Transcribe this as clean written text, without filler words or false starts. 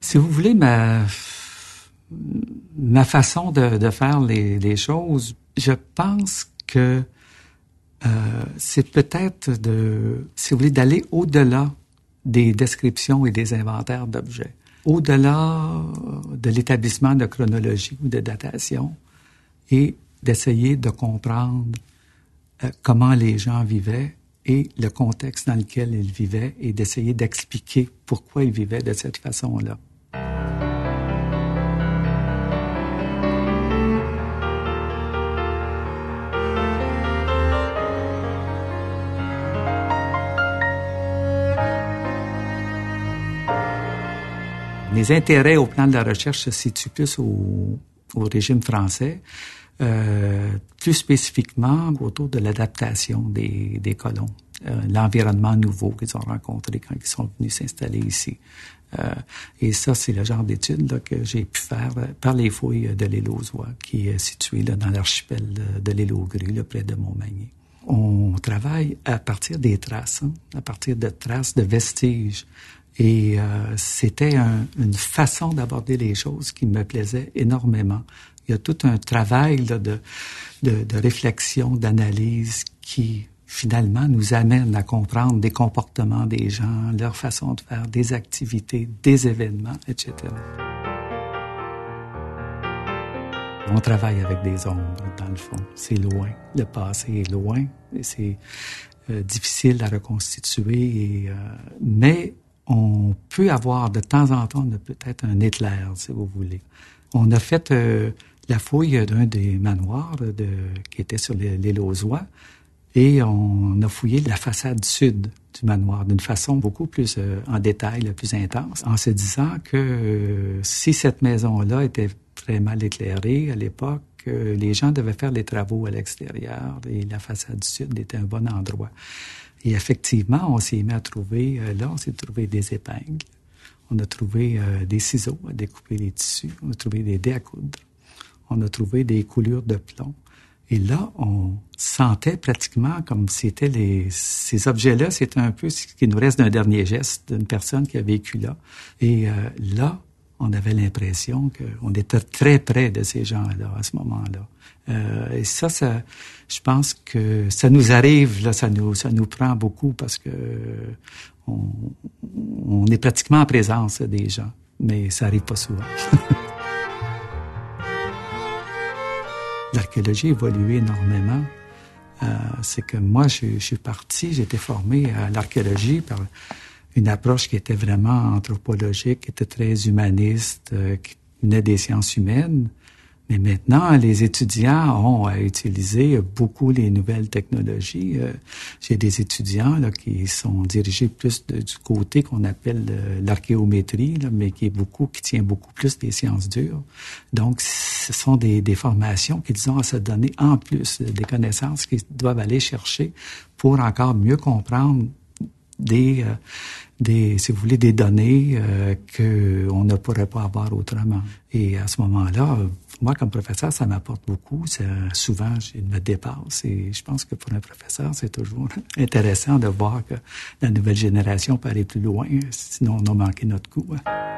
Si vous voulez, ma façon de faire les choses, je pense que c'est peut-être si vous voulez, d'aller au-delà des descriptions et des inventaires d'objets. Au-delà de l'établissement de chronologie ou de datation et d'essayer de comprendre comment les gens vivaient et le contexte dans lequel ils vivaient et d'essayer d'expliquer pourquoi ils vivaient de cette façon-là. Mes intérêts au plan de la recherche se situent plus au régime français, plus spécifiquement autour de l'adaptation des colons, l'environnement nouveau qu'ils ont rencontré quand ils sont venus s'installer ici. Et ça, c'est le genre d'études là, que j'ai pu faire par les fouilles de l'île aux Oies, qui est située là, dans l'archipel de l'île aux Grues, là, près de Montmagny. On travaille à partir des traces, à partir de traces, de vestiges. Et c'était une façon d'aborder les choses qui me plaisait énormément. Il y a tout un travail là, de réflexion, d'analyse qui finalement nous amène à comprendre des comportements des gens, leur façon de faire, des activités, des événements, etc. On travaille avec des ombres, dans le fond. C'est loin. Le passé est loin. Et c'est difficile à reconstituer. Mais on peut avoir de temps en temps peut-être un éclair, si vous voulez. On a fait la fouille d'un des manoirs qui était sur l'île aux Oies et on a fouillé la façade sud du manoir d'une façon beaucoup plus en détail, plus intense, en se disant que si cette maison-là était très mal éclairée à l'époque, les gens devaient faire les travaux à l'extérieur et la façade sud était un bon endroit. Et effectivement, on s'est mis à trouver, on s'est trouvé des épingles, on a trouvé des ciseaux à découper les tissus, on a trouvé des dés à coudre, on a trouvé des coulures de plomb. Et là, on sentait pratiquement comme c'était ces objets-là, c'était un peu ce qui nous reste d'un dernier geste d'une personne qui a vécu là. Et là, on avait l'impression qu'on était très près de ces gens-là à ce moment-là. Et ça, je pense que ça nous arrive, là, ça nous prend beaucoup parce que on est pratiquement en présence des gens, mais ça arrive pas souvent. L'archéologie a évolué énormément. C'est que moi, je suis parti, j'ai été formé à l'archéologie par une approche qui était vraiment anthropologique, qui était très humaniste, qui venait des sciences humaines. Mais maintenant, les étudiants ont à utiliser beaucoup les nouvelles technologies. J'ai des étudiants là, qui sont dirigés plus du côté qu'on appelle l'archéométrie, là, mais qui tient beaucoup plus des sciences dures. Donc, ce sont des formations qu'ils ont à se donner en plus, des connaissances qu'ils doivent aller chercher pour encore mieux comprendre si vous voulez, des données qu'on ne pourrait pas avoir autrement. Et à ce moment-là, moi, comme professeur, ça m'apporte beaucoup. Souvent, je me dépasse. Et je pense que pour un professeur, c'est toujours intéressant de voir que la nouvelle génération peut aller plus loin. Sinon, on a manqué notre coup. Hein.